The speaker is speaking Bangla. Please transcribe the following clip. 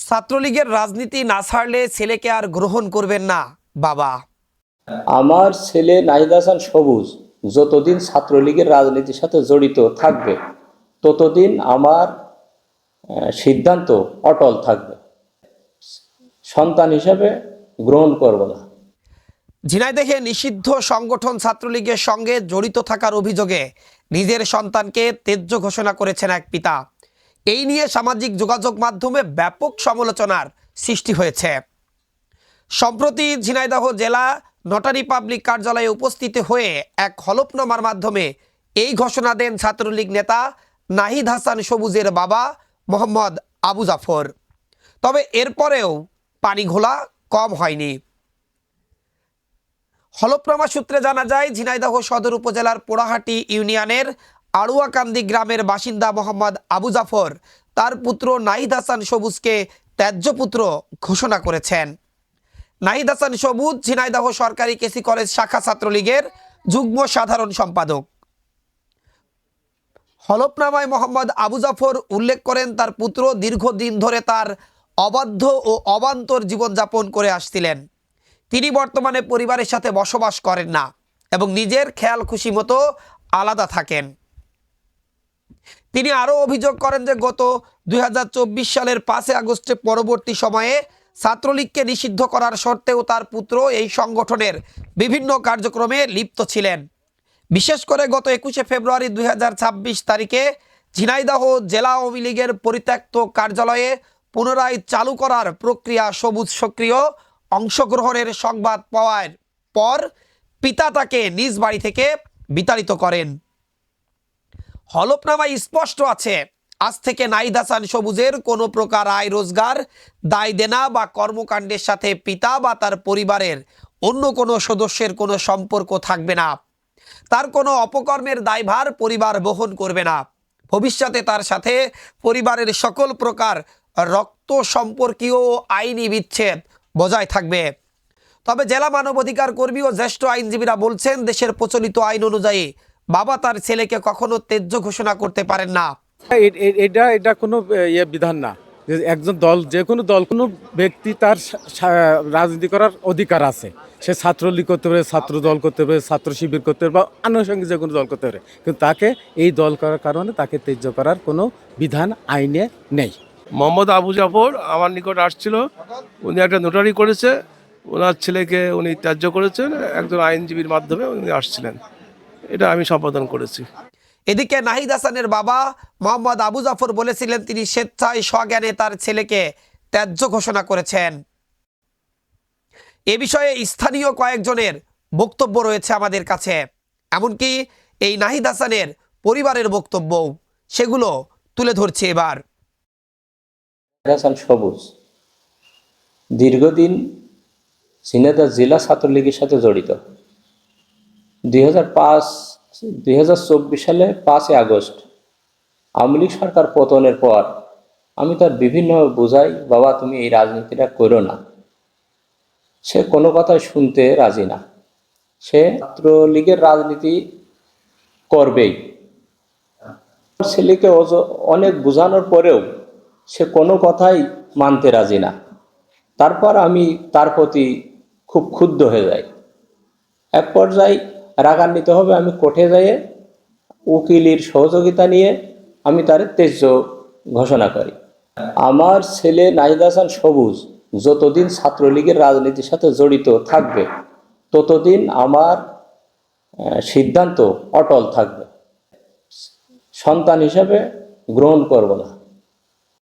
ছাত্রলীগের রাজনীতি না ছাড়লে ছেলেকে আর গ্রহণ করবেন না বাবা। আমার ছেলে নাহিদ হাসান সবুজ যতদিন ছাত্রলীগের রাজনীতির সাথে জড়িত থাকবে ততদিন আমার সিদ্ধান্ত অটল থাকবে। সন্তান হিসেবে গ্রহণ করব না। ঝিনাইদহে নিষিদ্ধ সংগঠন ছাত্রলীগের সঙ্গে জড়িত থাকার অভিযোগে নিজের সন্তানকে ত্যায্য ঘোষণা করেছেন এক পিতা। এই নিয়ে সামাজিক যোগাযোগ মাধ্যমে ব্যাপক সমালোচনার সৃষ্টি হয়েছে। সম্প্রতি ঝিনাইদহ জেলা নটারি পাবলিক কার্যালয়ে উপস্থিত হয়ে এক হলফনামার মাধ্যমে এই ঘোষণা দেন ছাত্রলীগ নেতা নাহিদ হাসান সবুজের বাবা মোহাম্মদ আবু জাফর। তবে এরপরেও পানি ঘোলা কম হয়নি। হলফনামা সূত্রে জানা যায়, ঝিনাইদহ সদর উপজেলার পোড়াহাটি ইউনিয়নের আড়ুয়াকান্দি গ্রামের বাসিন্দা মোহাম্মদ আবু জাফর তার পুত্র নাহিদ হাসান সবুজকে ত্যায্য পুত্র ঘোষণা করেছেন। নাহিদ হাসান সবুজ ঝিনাইদহ সরকারি কেসি কলেজ শাখা ছাত্রলীগের যুগ্ম সাধারণ সম্পাদক। হলফনামায় মোহাম্মদ আবু জাফর উল্লেখ করেন, তার পুত্র দীর্ঘদিন ধরে তার অবাধ্য ও অবান্তর জীবনযাপন করে আসছিলেন। তিনি বর্তমানে পরিবারের সাথে বসবাস করেন না এবং নিজের খেয়াল খুশি মতো আলাদা থাকেন। তিনি আরও অভিযোগ করেন যে গত 2024 সালের 5 আগস্টে পরবর্তী সময়ে ছাত্রলীগকে নিষিদ্ধ করার সত্ত্বেও তার পুত্র এই সংগঠনের বিভিন্ন কার্যক্রমে লিপ্ত ছিলেন। বিশেষ করে গত 21 ফেব্রুয়ারি 2026 তারিখে ঝিনাইদহ জেলা আওয়ামী লীগের পরিত্যক্ত কার্যালয়ে পুনরায় চালু করার প্রক্রিয়া সবুজ সক্রিয় অংশগ্রহণের সংবাদ পাওয়ার পর পিতা তাকে নিজ বাড়ি থেকে বিতাড়িত করেন। হলফনামায় স্পষ্ট আছে, আজ থেকে নাহিদ হাসান সবুজের কোনো প্রকার আয় রোজগার, দায় দেনা বা কর্মকাণ্ডের সাথে পিতা বা তার পরিবারের অন্য কোনো সদস্যের কোনো সম্পর্ক থাকবে না। তার কোনো অপকর্মের দায়ভার পরিবার বহন করবে না। ভবিষ্যতে তার সাথে পরিবারের সকল প্রকার রক্ত সম্পর্কীয় আইনি বিচ্ছেদ বজায় থাকবে। তবে জেলা মানবাধিকার কর্মী ও জ্যেষ্ঠ আইনজীবীরা বলছেন, দেশের প্রচলিত আইন অনুযায়ী বাবা তার ছেলেকে কখনো ত্যায্য ঘোষণা করতে পারেন না। এটা কোনো বিধান না যে একজন দল, যে কোনো দল, কোনো ব্যক্তি তার রাজনীতি করার অধিকার আছে। সে ছাত্রলীগ করতে পারে, ছাত্র দল করতে পারে, ছাত্র শিবির করতে পারে বা আনুষঙ্গিক যে কোনো দল করতে পারে, কিন্তু তাকে এই দল করার কারণে তাকে ত্যায্য করার কোনো বিধান আইনে নেই। মোহাম্মদ আবু জাফর আমার নিকট আসছিল, উনি একটা নোটারি করেছে, ওনার ছেলেকে উনি ত্যায্য করেছেন, একজন আইনজীবীর মাধ্যমে উনি আসছিলেন, এটা আমি সম্পাদন করেছি। এদিকে নাহিদ হাসানের বাবা মোহাম্মদ আবু জাফর বলেছিলেন, তিনি স্বেচ্ছায় স্বজ্ঞানে তার ছেলেকে ত্যায্য ঘোষণা করেছেন। এ বিষয়ে স্থানীয় কয়েকজনের বক্তব্য রয়েছে আমাদের কাছে, এমনকি এই নাহিদ হাসানের পরিবারের বক্তব্য, সেগুলো তুলে ধরছে এবার। হাসান সবুজ দীর্ঘদিন ঝিনাইদহ জেলা ছাত্রলীগের সাথে জড়িত। 2024 সালে 5 আগস্ট আওয়ামী লীগ সরকার পতনের পর আমি তার বিভিন্ন বোঝাই, বাবা তুমি এই রাজনীতিটা করো না। সে কোনো কথাই শুনতে রাজি না। সে ছাত্রলীগের রাজনীতি করবেই। ছেলেকে অনেক বোঝানোর পরেও সে কোনো কথাই মানতে রাজি না। তারপর আমি তার প্রতি খুব ক্ষুব্ধ হয়ে যাই। এক পর্যায়ে রাগান্বিত হবে, আমি কোর্টে যাই, উকিলের সহযোগিতা নিয়ে আমি তার ত্যায্য ঘোষণা করি। আমার ছেলে নাহিদ হাসান সবুজ যতদিন ছাত্রলীগের রাজনীতির সাথে জড়িত থাকবে ততদিন আমার সিদ্ধান্ত অটল থাকবে। সন্তান হিসেবে গ্রহণ করব না।